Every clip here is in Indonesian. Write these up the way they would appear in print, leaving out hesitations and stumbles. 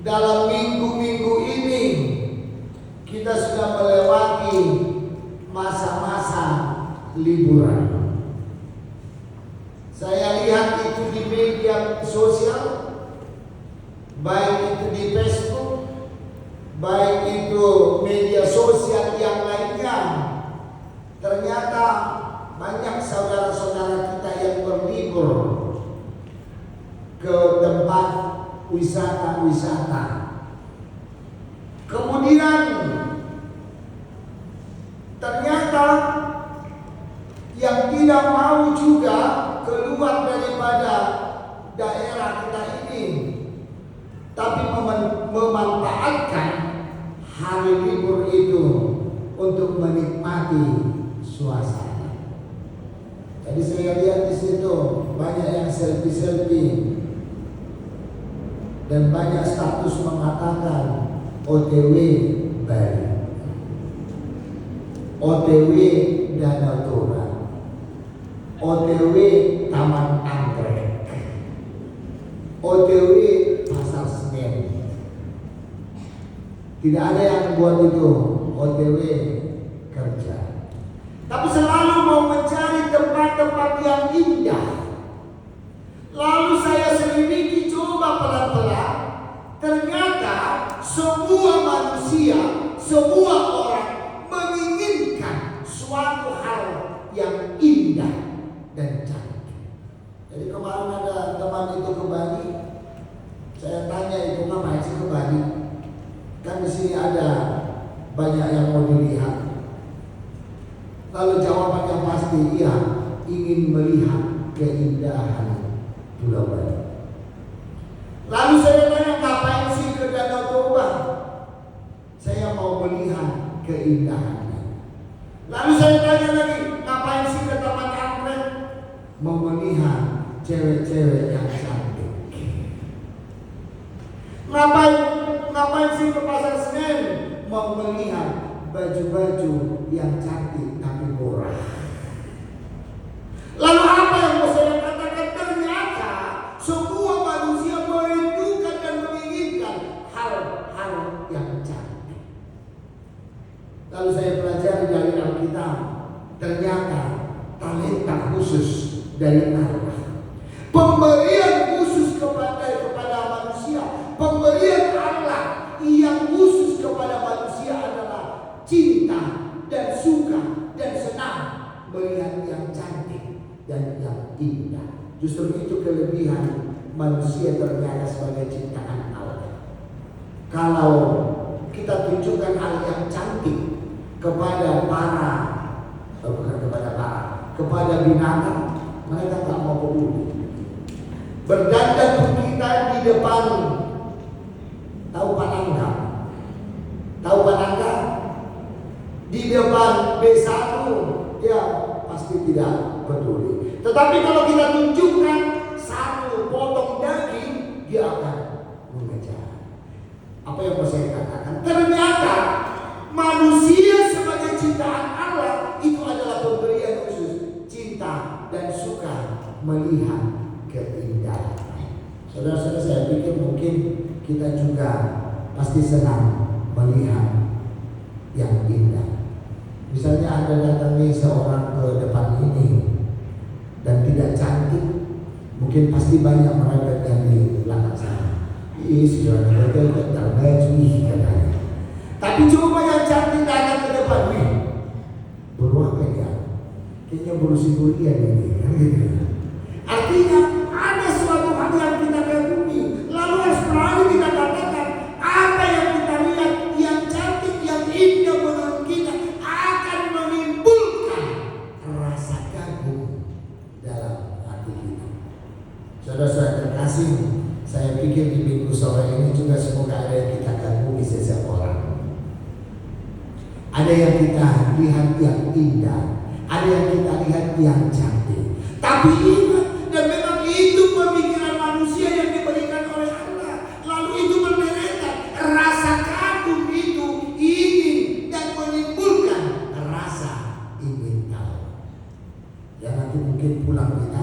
dalam minggu-minggu ini kita sudah melewati masa-masa liburan. Saya lihat itu di media sosial, baik itu di Facebook, baik itu media sosial yang lainnya. Ternyata banyak saudara-saudara kita yang berlibur ke tempat wisata-wisata. Kemudian ternyata yang tidak mau juga keluar daripada daerah kita ini, tapi memanfaatkan hari libur itu untuk menikmati suasana. Jadi saya lihat di situ banyak yang selfie dan banyak status mengatakan OTW Bali, OTW Danau Toba, OTW Taman Anggrek, OTW Pasar Senen. Tidak ada yang buat itu OTW kerja, tapi selalu mau mencari tempat-tempat yang indah. Lalu saya selidiki coba pelan-pelan, ternyata semua manusia, semua orang menginginkan suatu hal yang indah dan cantik. Jadi kemarin ada teman itu ke Bali, saya tanya itu ngapain sih ke Bali? Kan di sini ada banyak yang mau dilihat. Lalu jawabannya pasti iya, ingin melihat keindahan Pulau Bali. Lalu saya tanya ngapain sih ke Danau Toba? Saya mau melihat keindahannya. Lalu saya tanya lagi, ngapain sih ke Taman Anggrek? Mau melihat cewek-cewek yang cantik. Ngapain sih ke Pasar Senen? Mau melihat baju-baju yang cantik tapi murah. Lalu apa yang mau saya katakan? Ternyata semua manusia merindukan dan menginginkan hal-hal yang cantik. Lalu saya pelajari dari Alkitab, ternyata talenta khusus dari Allah, pemberian khusus kepada manusia, pemberian Allah yang khusus kepada manusia adalah cinta dan suka dan senang melihat yang cantik dan yang indah. Justru itu kelebihan manusia ternyata sebagai ciptaan Allah. Kalau kita tunjukkan hal yang cantik kepada kepada binatang, mereka tak mau peduli. Berdandan pun kita di depan tahu panangga di depan B1, ya pasti tidak peduli. Tetapi kalau kita tunjukkan satu potong daging, dia akan mengejar. Apa yang mau saya katakan? Ternyata manusia sebagai ciptaan Allah itu adalah pemberian khusus, cinta dan suka melihat keindahan. Saudara-saudara, saya pikir mungkin kita juga pasti senang melihat yang indah. Misalnya Anda datangi seorang ke depan ini dan tidak cantik, mungkin pasti banyak mereka yang di belakang sana. Sudah betul katanya. Tapi coba yang cantik datang ke depan nih, buru apa ya? Kayaknya buru siburian ini, kan gitu. Artinya ada suatu hal yang kita kagumi, lalu harus berani kita katakan apa yang kita lihat yang cantik, yang indah menurut kita akan menimbulkan rasa kagum dalam hati kita. Saudara-saudara terkasih, saya pikir di minggu sore ini juga semoga ada yang kita kagumi setiap orang. Ada yang kita lihat yang indah, ada yang kita lihat yang cantik. Tapi ingat, dan memang itu pemikiran manusia yang diberikan oleh Allah. Lalu itu membedakan rasa kagum itu ingin dan menimbulkan rasa ingin tahu. Ya nanti mungkin pulang kita,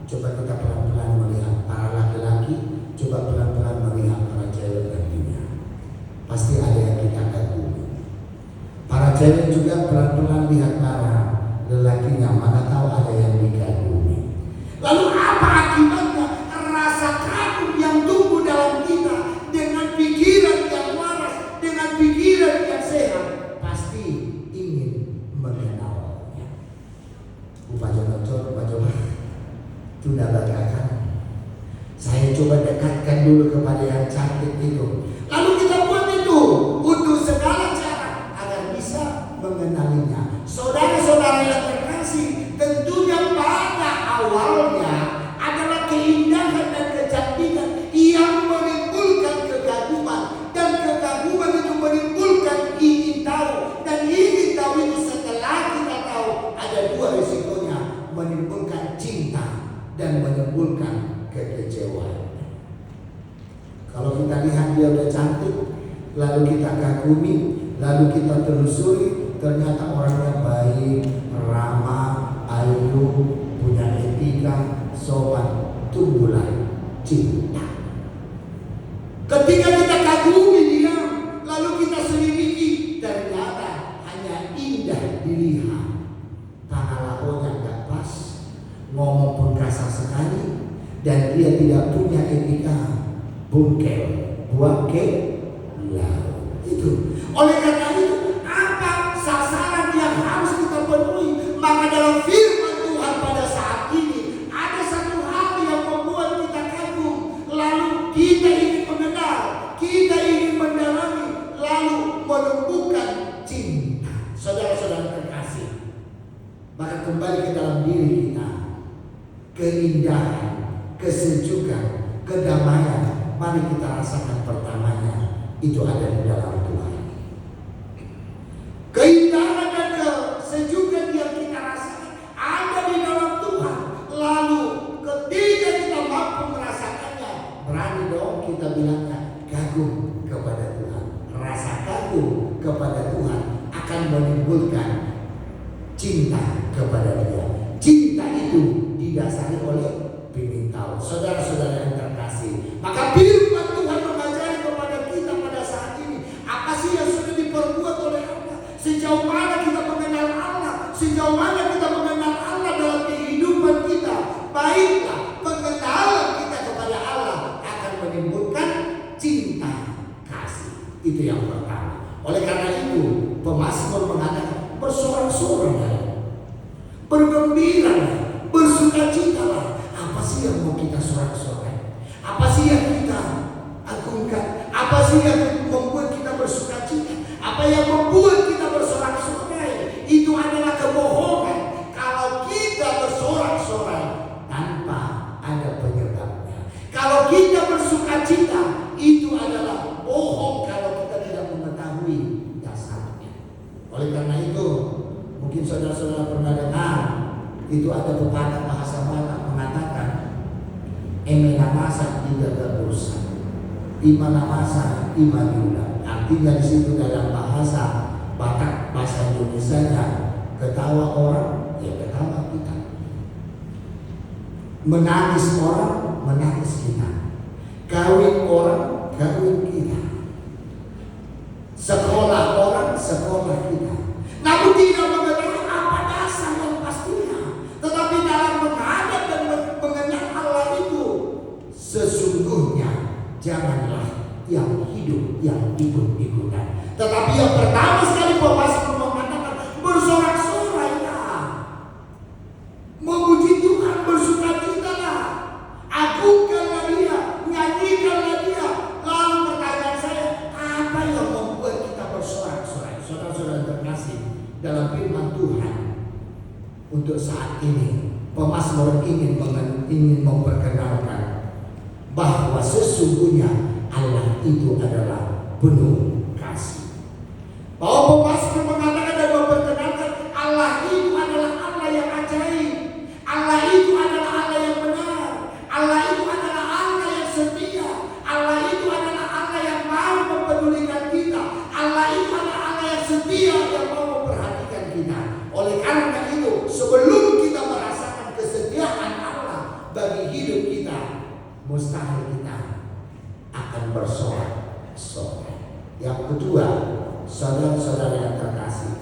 coba kita pelan-pelan melihat para laki-laki, coba pelan-pelan melihat para cewek dan dunia. cewek juga pelan-pelan lihat arah lelakinya, mana tahu ada yang dikagumi. Lalu apa akibatnya? Rasa kagum yang tumbuh dalam kita dengan pikiran yang waras, dengan pikiran yang sehat, pasti ingin mengenalnya. Upacara sudah bagakan. Saya coba dekatkan dulu kepada yang cantik itu. Lalu kita buat itu untuk segala cara agar bisa mengenalinya. Saudara-saudara yang terkasih, tentunya pada awalnya adalah keindahan dan kecantikan yang menimbulkan kekaguman, dan kekaguman itu menimbulkan ingin tahu, dan ingin tahu itu setelah kita tahu ada dua risikonya, menimbulkan cinta dan menimbulkan kekecewaan. Kalau kita lihat dia udah cantik, lalu kita kagumi, lalu kita telusuri, ternyata orangnya baik, ramah, ayu, punya etika, sopan, tumbuhlah cinta. Ketika kita kagumi dia, lalu kita selidiki, ternyata hanya indah dilihat, tangan lakunya nggak pas, ngomong pun kasar sekali, dan dia tidak punya etika, bungkel, buangke, lalu itu. Oleh karena itu, apa sasaran yang harus kita penuhi? Maka dalam firman Tuhan pada saat ini ada satu hal yang membuat kita kagum, lalu kita ingin mengenal, kita ingin mendalami, lalu menumbuhkan cinta. Saudara-saudara terkasih, maka kembali ke dalam diri kita, keindahan, kesejukan, kedamaian, mari kita rasakan pertamanya, itu ada di dalam Tuhan. Keindahan dan kesejukan yang kita rasakan ada di dalam Tuhan. Lalu ketika kita mampu merasakannya, berani dong kita bilangnya kagum kepada Tuhan. Rasa kagum kepada Tuhan akan menimbulkan cinta kepada Dia. Cinta itu didasari oleh ingin tahu. Saudara-saudara yang terkasih, maka firman Tuhan mengajari kepada kita pada saat ini, apa sih yang sudah diperbuat oleh Allah, sejauh mana kita mengenal Allah, sejauh mana kita mengenal Allah dalam kehidupan kita. Baiklah, pengenalan kita kepada Allah akan menimbulkan cinta kasih. Itu yang pertama. Oleh karena itu, pemazmur mengatakan bersorak-sorai, bergembira, bersukacitalah. Apa sih yang mau kita sorak-sorai? Apa sih yang kita agungkan? Apa sih yang membuat kita bersukacita? Apa yang membuat kita bersorak-sorai? Itu adalah kebohongan. Kalau kita bersorak-sorai tanpa ada penyebabnya. Kalau kita bersukacita, itu adalah bohong kalau kita tidak mengetahui dasarnya. Oleh karena itu, mungkin saudara-saudara pernah dengar, itu ada pepatah bahasa Batak mengatakan emena masa tidak berusaha, imana masa imaniula. Artinya di situ dalam bahasa Batak, bahasa Indonesianya, ketawa orang ya ketawa kita, menangis orang menangis kita, kawin orang kawin kita, sekolah orang sekolah kita. Namun tidak mengenal apa dasar yang pastinya. Tetapi dalam menghadap dan mengenal Allah itu, sesungguhnya janganlah yang hidup yang ikut-ikutan. Tetapi yang pertama sekali pemazmur mengatakan bersorak-sorailah, memuji Tuhan, bersukacitalah, agungkanlah Dia, nyanyikanlah Dia. Lalu pertanyaan saya, apa yang membuat kita bersorak-sorai? Saudara-saudara terkasih, dalam firman Tuhan untuk saat ini, pemazmur ingin memperkenalkan bahwa sesungguhnya Allah itu adalah penuh kasih. Bahwa pemazmur mengatakan dan memperkenalkan Allah itu adalah Allah yang ajaib, Allah itu adalah Allah yang benar, Allah itu adalah Allah yang setia, Allah itu adalah Allah yang mau mempedulikan kita, Allah itu adalah Allah yang setia yang mau memperhatikan kita. Oleh karena itu, sebelum kita merasakan kesetiaan Allah bagi hidup kita, mustahil kita akan bersorak-sorai. Yang kedua, saudara-saudara yang terkasih,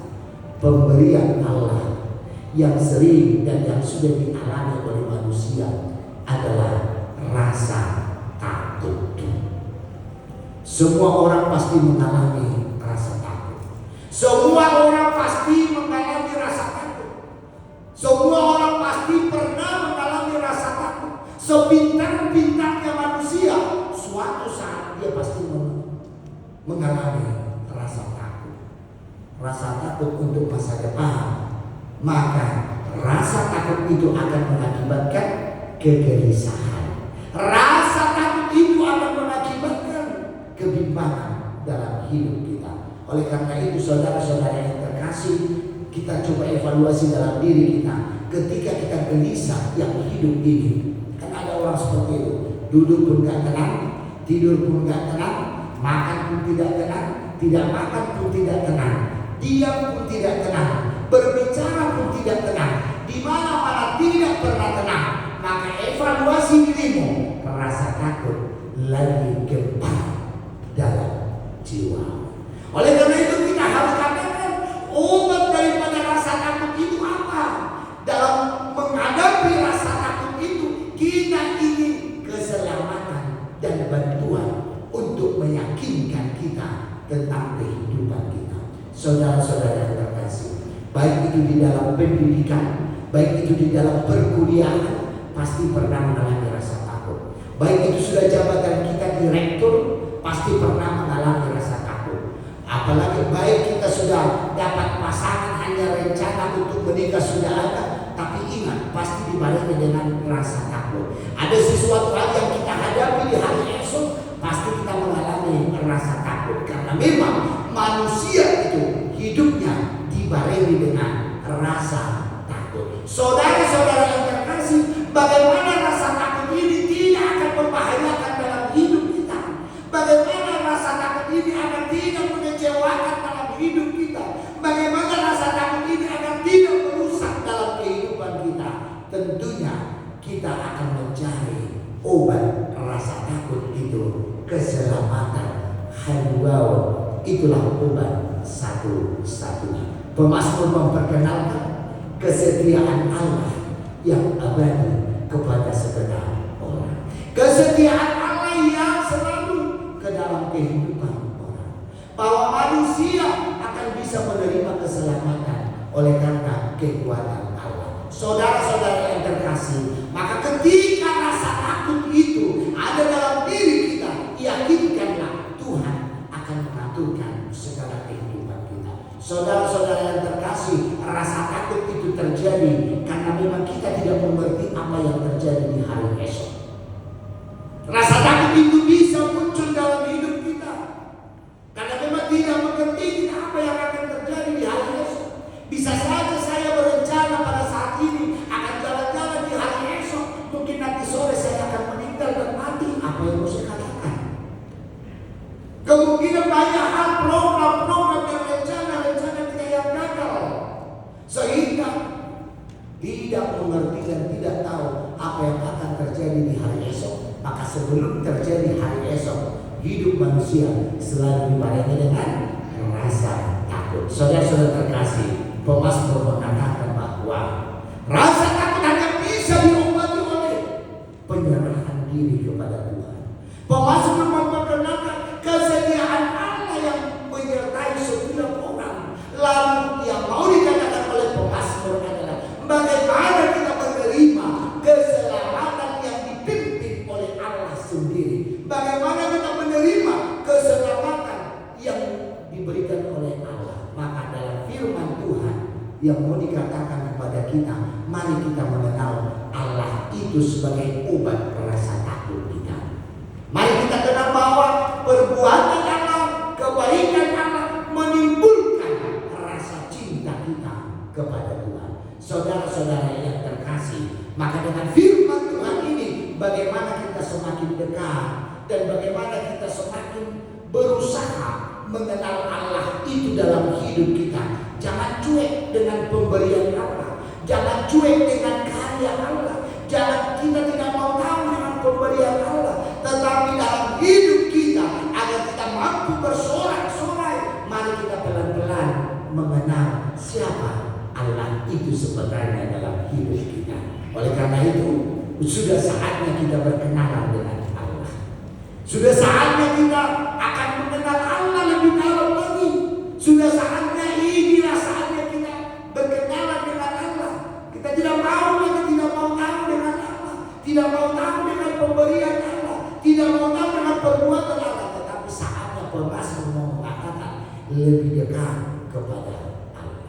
pemberian Allah yang sering dan yang sudah dialami oleh manusia adalah rasa takut. Semua orang pasti mengalami rasa takut. Semua orang pasti mengalami rasa takut. Semua orang pasti pernah mengalami rasa takut. Sepintar-pintarnya manusia, suatu saat dia pasti mengalami rasa takut. Rasa takut untuk masa depan. Maka rasa takut itu akan mengakibatkan kegelisahan. Rasa takut itu akan mengakibatkan kebimbangan dalam hidup kita. Oleh karena itu saudara-saudara yang terkasih, kita coba evaluasi dalam diri kita. Ketika kita gelisah yang hidup ini, kan ada orang seperti itu, duduk pun gak tenang, tidur pun gak tenang, makan pun tidak tenang, tidak makan pun tidak tenang, diam pun tidak tenang, berbicara pun tidak tenang, di mana-mana tidak pernah tenang. Maka evaluasi dirimu, rasa takut lagi gempar dalam jiwa. Oleh karena itu kita harus katakan, obat daripada rasa takut itu apa? Dalam menghadapi rasa takut itu, kita ingin keselamatan dan bantuan untuk meyakinkan kita tentang kehidupan kita. Saudara-saudara yang terkasih, baik itu di dalam pendidikan, baik itu di dalam perkuliahan, pasti pernah mengalami rasa takut. Baik itu sudah jabatan kita direktur, pasti pernah mengalami rasa takut. Apalagi baik kita sudah dapat pasangan, hanya rencana untuk menikah sudah ada, tapi ingat pasti dibarengi dengan rasa takut. Ada sesuatu hal yang kita hadapi di hari esok, pasti kita mengalami rasa takut. Karena memang manusia itu hidupnya dibarengi dengan rasa takut. Saudara-saudara yang terkasih, bagaimana rasa takut ini tidak akan membahayakan dalam hidup kita? Bagaimana rasa takut ini akan tidak mengecewakan dalam hidup kita? Bagaimana rasa takut ini akan tidak merusak dalam kehidupan kita? Tentunya kita akan mencari obat rasa takut itu, keselamatan. Haluau, itulah obat satu-satunya. Pemazmur memperkenalkan kesetiaan Allah yang abadi kepada segenap orang. Kesetiaan Allah yang selalu ke dalam kehidupan orang. Bahwa manusia akan bisa menerima keselamatan oleh karena kekuatan Allah. Saudara-saudara yang terkasih, maka ketika rasa takut itu ada dalam diri kita, yakinkanlah Tuhan akan mengaturkan segala kehidupan kita. Saudara-saudara yang terkasih, rasa takut itu terjadi karena memang kita tidak mengerti apa yang terjadi di hari esok. Rasa takut itu bisa muncul dalam hidup kita karena memang tidak mengerti kita apa yang akan terjadi di hari esok. Bisa saja saya berencana pada saat ini akan jalan-jalan di hari esok, mungkin nanti sore saya akan meninggal dan mati. Apa yang harus saya katakan? Kemungkinan banyak hal, program-program dan rencana-rencana kita yang gagal, sehingga tidak mengerti dan tidak tahu apa yang akan terjadi di hari esok. Maka sebelum terjadi hari esok, hidup manusia selalu dibarengi dengan rasa takut. Saudara-saudara terkasih, pemazmur mengatakan bahwa rasa takut hanya bisa diobati oleh penyerahan diri kepada Tuhan. Pemazmur memperkenalkan kesetiaan Allah yang menyertai setiap orang. Lalu yang mau dikatakan oleh pemazmur adalah bagaimana kita menerima keselamatan yang dipimpin oleh Allah sendiri. Bagaimana kita menerima keselamatan yang diberikan oleh Allah. Maka dalam firman Tuhan yang mau dikatakan kepada kita, mari kita mengenal Allah itu sebagai obat rasa takut kita. Mari kita kenal bahwa perbuatan Allah, kebaikan Allah menimbulkan rasa cinta kita kepada Tuhan. Saudara-saudara yang terkasih, maka dengan firman Tuhan ini, bagaimana kita semakin dekat dan bagaimana kita semakin berusaha mengenal Allah itu dalam hidup kita. Jangan cuek dengan pemberian Allah, jangan cuek dengan karya Allah, jangan kita tidak mau tahu dengan pemberian Allah, tetapi dalam hidup kita agar kita mampu bersorak-sorai, mari kita pelan-pelan mengenal siapa itu sebenarnya dalam hidup kita. Oleh karena itu, sudah saatnya kita berkenalan dengan Allah. Sudah saatnya kita akan mengenal Allah lebih dalam lagi. Sudah saatnya, inilah saatnya kita berkenalan dengan Allah. Kita tidak mau lagi, tidak mau tahu dengan Allah, tidak mau tahu dengan pemberian Allah, tidak mau tahu dengan perbuatan Allah. Tetapi saatnya pemazmur mengatakan lebih dekat kepada Allah.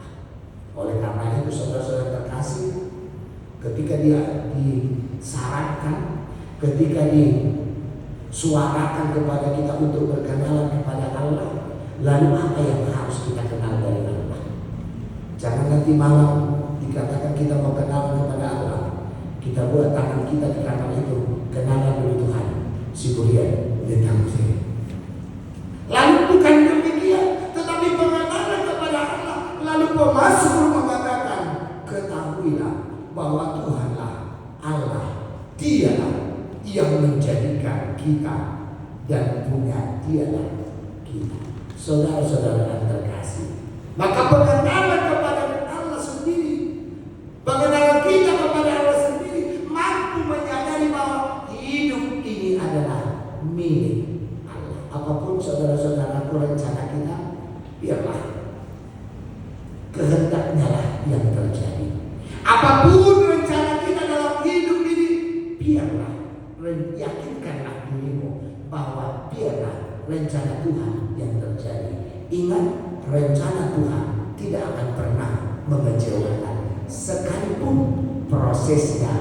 Oleh karena itu, saudara-saudara terkasih, ketika dia disarankan, ketika disuarakan kepada kita untuk berkenalan kepada Allah, lalu apa yang harus kita kenal dari Allah? Jangan nanti malam dikatakan kita mau kenal kepada Allah, kita buat tangan kita di kamar itu, kenalan dengan Tuhan, si Kurian tentang saya. Lalu bukan demikian, tetapi pengenalan kepada Allah. Lalu pemazmur mengatakan, ketahuilah bahwa Tuhanlah Allah, Dialah yang menjadikan kita dan punya Dialah kita. Saudara-saudara yang terkasih, maka pengenalan kepada Allah sendiri, pengenalan kita kepada Allah sendiri mampu menyadari bahwa hidup ini adalah milik Allah. Apapun saudara-saudara rencana kita, biarlah kehendaknya lah yang terjadi. Apapun rencana kita dalam hidup ini, biarlah yakinkanlah dirimu bahwa biarlah rencana Tuhan yang terjadi. Ingat, rencana Tuhan tidak akan pernah mengecewakan, sekalipun prosesnya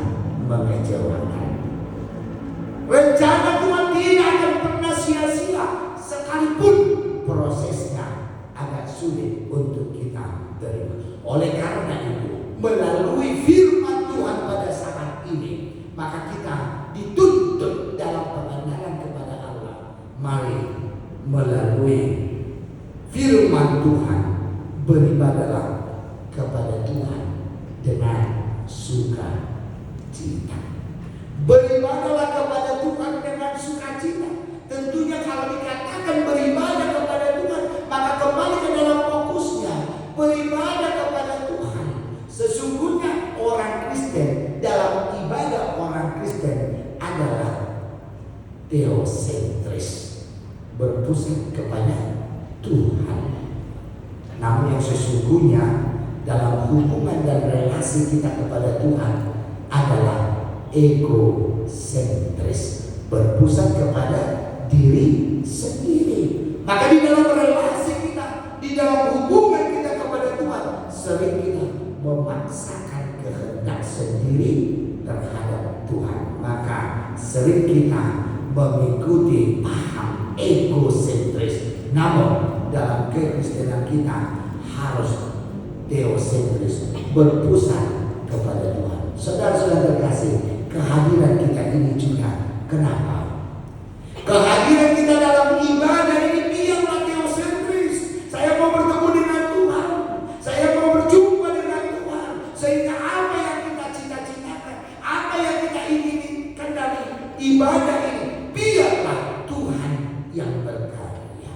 mengecewakan. Rencana Tuhan tidak akan pernah sia-sia, sekalipun prosesnya agak sulit untuk kita terima. Oleh karena itu, melalui firman Tuhan pada saat ini, maka kita dituntut dalam pengenalan kepada Allah. Mari melalui firman Tuhan beribadahlah kepada Tuhan dengan sukacita. Beribadahlah kepada Tuhan dengan sukacita. Tentunya kalau dikatakan beribadah kepada Tuhan, maka kembali ke dalam fokusnya, beribadah kepada Tuhan. Sesungguhnya orang Kristen, dalam ibadah orang Kristen adalah teosentris, berpusat kepada Tuhan. Namun yang sesungguhnya dalam hubungan dan relasi kita kepada Tuhan adalah egosentris, berpusat kepada diri sendiri. Maka di dalam relasi kita, di dalam hubungan kita kepada Tuhan, sering kita memaksakan kehendak sendiri terhadap Tuhan. Maka sering kita mengikuti paham egosentris. Namun dalam kekristenan kita harus teosentris, berpusat kepada Tuhan. Saudara-saudara terkasih, kehadiran kita ini juga kenapa? Kehadiran kita dalam ibadah ini biarlah teosentris. Saya mau bertemu dengan Tuhan, saya mau berjumpa dengan Tuhan, sehingga apa yang kita cita-citakan, apa yang kita inginkan dari ibadah ini, biarlah Tuhan yang berkarya,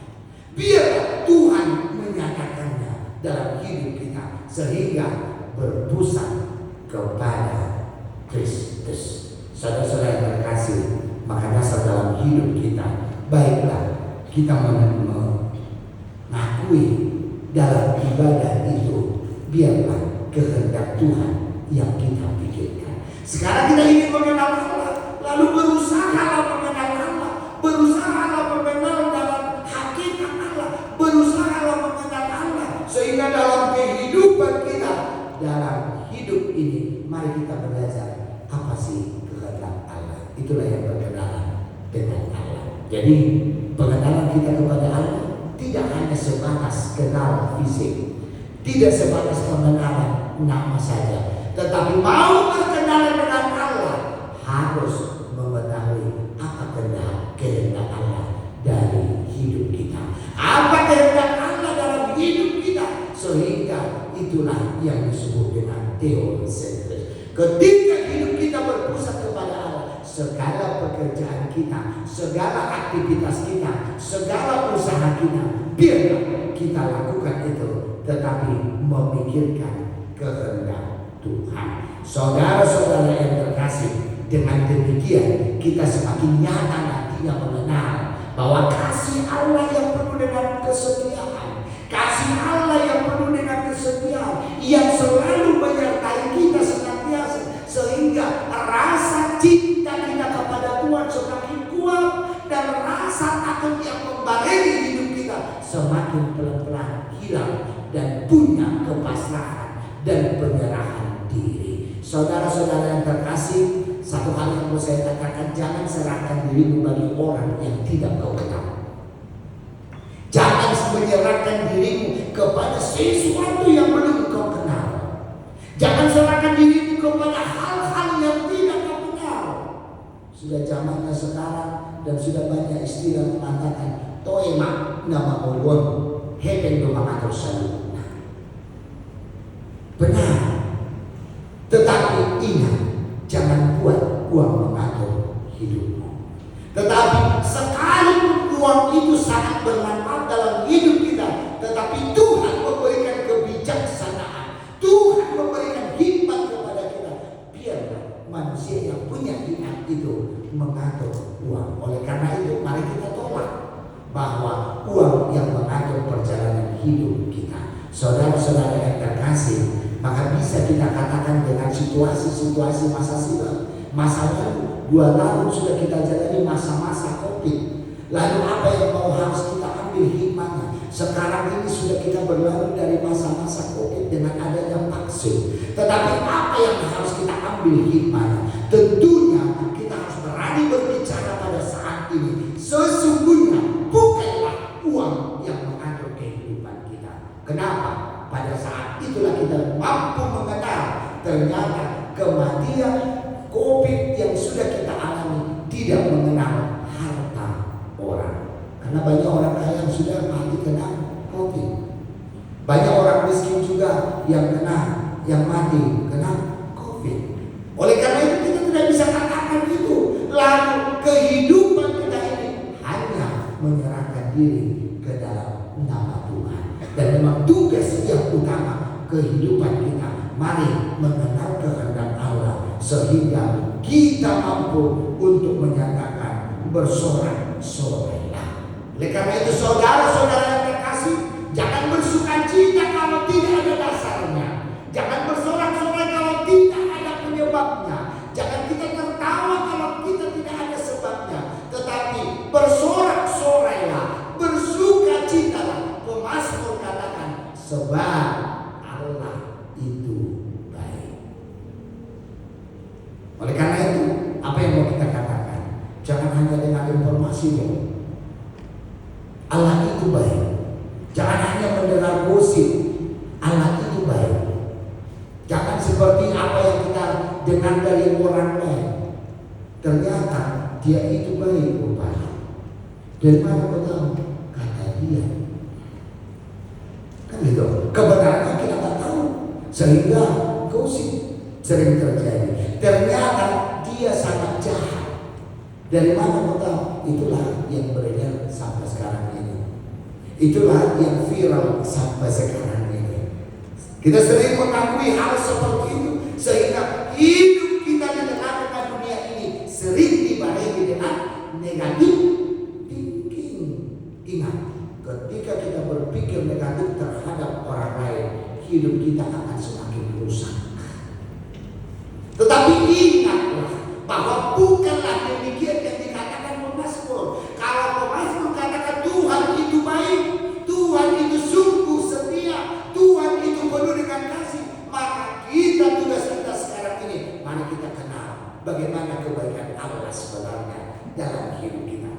biarlah Tuhan menyatakannya dalam hidup kita, sehingga berpusat kepada Kristus. Saudara-saudara yang terkasih, maka dasar dalam hidup kita, baiklah kita mengakui dalam ibadah itu, biarlah kehendak Tuhan yang kita pikirkan. Sekarang kita ingin mengenal Allah, lalu berusahalah mengenal Allah, berusahalah mengenal dalam hakikat Allah, berusahalah mengenal Allah, sehingga dalam kehidupan kita, dalam hidup ini, mari kita belajar apa sih kehendak Allah. Itulah yang berkenalan dengan Allah. Jadi pengenalan kita kepada Allah tidak hanya sebatas kenal fisik, tidak sebatas pengenalan nama saja, tetapi mau berkenalan dengan Allah harus mengetahui apa kehendak Allah dari hidup kita, apa kehendak Allah dalam hidup kita, sehingga itulah yang disebut dengan teosentris. Ketika hidup kita berpusat kepada Allah, segala pekerjaan kita, segala aktivitas kita, segala usaha kita, biarlah kita lakukan itu, tetapi memikirkan kehendak Tuhan. Saudara-saudara yang terkasih, dengan demikian kita semakin nyata nantinya mengenal bahwa kasih Allah yang penuh dengan kesetiaan, kasih Allah yang penuh dengan kesetiaan, yang selalu menyertai kita senantiasa, sehingga rasa cinta kita kepada Tuhan semakin kuat dan rasa takut yang membarengi hidup kita semakin pelan-pelan hilang dan punya kepasrahan dan penyerahan diri. Saudara-saudara yang terkasih, satu hal yang mau saya katakan, jangan serahkan dirimu bagi orang yang tidak kau kenal. Jangan menyerahkan dirimu kepada sesuatu yang belum kau kenal. Jangan serahkan dirimu kepada hal-hal yang tidak kau kenal. Sudah zamannya sekarang dan sudah banyak istilah mengatakan toema nama ulun hepeng do mengatur selalu. Benar, tetapi ingat, jangan buat uang mengatur hidupmu. Tetapi sekalipun uang itu sangat bermanfaat dalam hidup kita, tetapi Tuhan memberikan kebijaksanaan, Tuhan memberikan hikmat kepada kita. Biarlah manusia yang punya hikmat itu mengatur uang. Oleh karena itu mari kita tolak bahwa uang yang mengatur perjalanan hidup kita. Saudara-saudara yang terkasih, maka bisa kita katakan dengan situasi-situasi masa silam, masa lalu 2 tahun sudah kita jalani masa-masa COVID. Lalu apa yang mau harus kita ambil hikmahnya? Sekarang ini sudah kita berlalu dari masa-masa COVID dengan adanya vaksin. Tetapi apa yang harus kita ambil hikmahnya? Tentunya kita harus berani berbicara pada saat ini. Sesungguhnya bukanlah uang yang mengatur kehidupan kita. Kenapa? Pada saat itulah kita mampu mengenal ternyata kematian COVID yang sudah kita alami tidak mengenal harta orang. Karena banyak orang kaya yang sudah mati kena COVID. Banyak orang miskin juga yang mati kena COVID. Oleh karena itu kita tidak bisa katakan itu. Lalu kehidupan kita ini hanya menyerahkan diri ke dalam nama Tuhan. Dan memang tugas yang utama kehidupan kita, mari mengenal kehendak Allah sehingga kita mampu untuk menyatakan bersorak-sorailah. Oleh karena itu saudara-saudara yang terkasih, jangan bersukacita kalau tidak ada dasarnya. Jangan bersorak-sorai kalau tidak ada penyebabnya. Jangan kita tertawa kalau kita tidak ada sebabnya. Tetapi bersorak-sorailah, bersukacitalah. Pemasmur katakan sebab Allah itu baik. Oleh karena itu apa yang mau kita katakan? Jangan hanya dengan informasi dong. Allah itu baik. Jangan hanya mendengar gosip. Allah itu baik. Jangan seperti apa yang kita dengar dari orang lain. Ternyata dia itu baik rupanya. Dari mana kau tahu? Kata dia. Kan gitu. Kebenarannya kita tak tahu. Sehingga gosip sering terjadi. Ternyata dia sangat jahat. Dari mana kau tahu? Itulah yang beredar sampai sekarang ini. Itulah yang viral sampai sekarang ini. Kita sering mengakui hal seperti itu, sehingga hidup kita di tengah-tengah dunia ini sering dibarengi dengan negatif thinking. Ingat, ketika kita berpikir negatif terhadap orang lain, hidup kita akan semakin rusak. Tetapi ingatlah bahwa bukanlah demikian yang dikatakan pemazmur. Kalau pemazmur katakan Tuhan itu baik, Tuhan itu sungguh setia, Tuhan itu penuh dengan kasih, maka tugas kita sekarang ini, mari kita kenal bagaimana kebaikan Allah sebenarnya dalam hidup kita.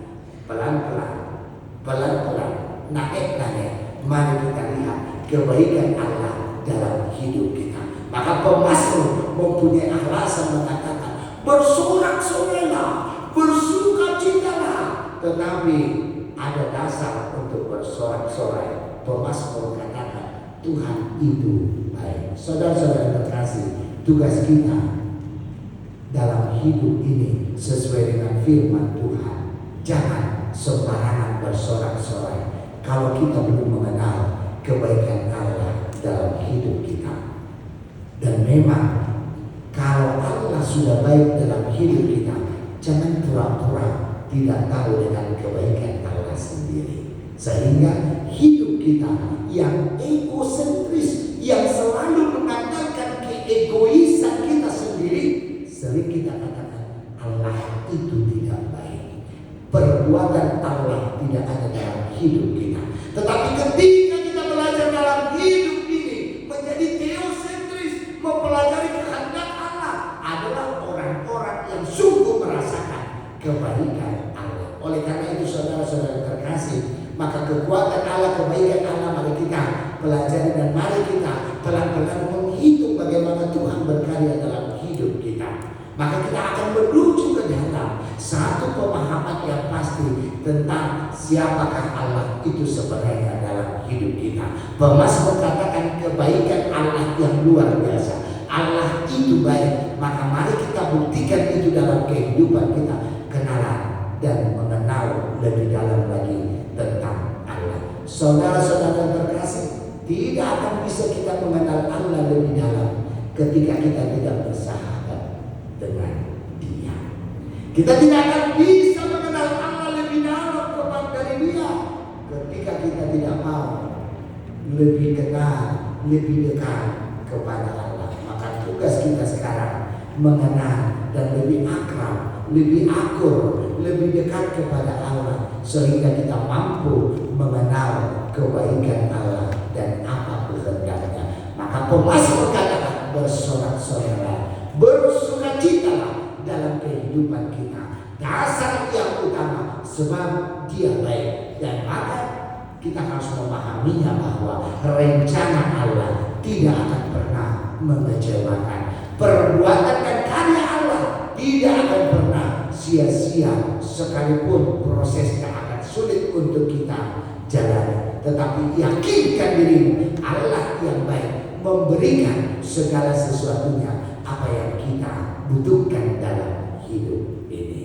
Pelan-pelan, naik-naik, mari kita lihat kebaikan Allah dalam hidup kita. Maka pemazmur mempunyai alasan mengatakan bersorak-sorailah, bersukacitalah. Tetapi ada dasar untuk bersorak-sorai. Pemazmur katakan Tuhan itu baik. Saudara-saudara terkasih, tugas kita dalam hidup ini sesuai dengan firman Tuhan. Jangan sembarangan bersorak-sorai kalau kita belum mengenal kebaikan Allah dalam hidup kita. Dan memang kalau Allah sudah baik dalam hidup kita, jangan pura-pura tidak tahu dengan kebaikan Allah sendiri. Sehingga hidup kita yang egosentris, yang selalu mengandalkan keegoisan kita sendiri, sering kita katakan Allah itu tidak baik. Perbuatan Allah tidak ada dalam hidup kita. Tetapi ketika kita belajar dalam hidup ini menjadi teosentris, mempelajari kehendak Allah, adalah orang-orang yang sungguh merasakan kebaikan Allah. Oleh karena itu saudara-saudara terkasih, maka kekuatan Allah, kebaikan Allah, mari kita pelajari dan mari kita pelan-pelan menghitung bagaimana Tuhan berkarya dalam hidup kita. Maka kita akan menuju ke dalam satu pemahaman yang pasti tentang siapakah Allah itu sebenarnya dalam hidup kita. Pemasmur katakan kebaikan Allah yang luar biasa. Allah itu baik, maka mari kita buktikan itu dalam kehidupan kita, kenalan dan mengenal lebih dalam lagi tentang Allah. Saudara-saudara terkasih, tidak akan bisa kita mengenal Allah lebih dalam ketika kita tidak bersahabat dengan Dia. Kita tidak akan bisa mengenal Allah lebih dalam dari Dia ketika kita tidak mau lebih kenal, lebih dekat kepada Allah. Maka tugas kita sekarang mengenal dan lebih akrab, lebih akur, lebih dekat kepada Allah, sehingga kita mampu mengenal kebaikan Allah dan apa kehendaknya. Maka pemasmur katakan bersorak-sorai, bersukacitalah dalam kehidupan kita. Dasar yang utama, sebab Dia baik. Dan maka kita harus memahaminya bahwa rencana Allah tidak akan pernah mengecewakan. Perbuatan dan karya Allah tidak akan pernah sia-sia, sekalipun prosesnya akan sulit untuk kita jalani. Tetapi yakinkan dirimu, Allah yang baik memberikan segala sesuatunya apa yang kita butuhkan dalam hidup ini.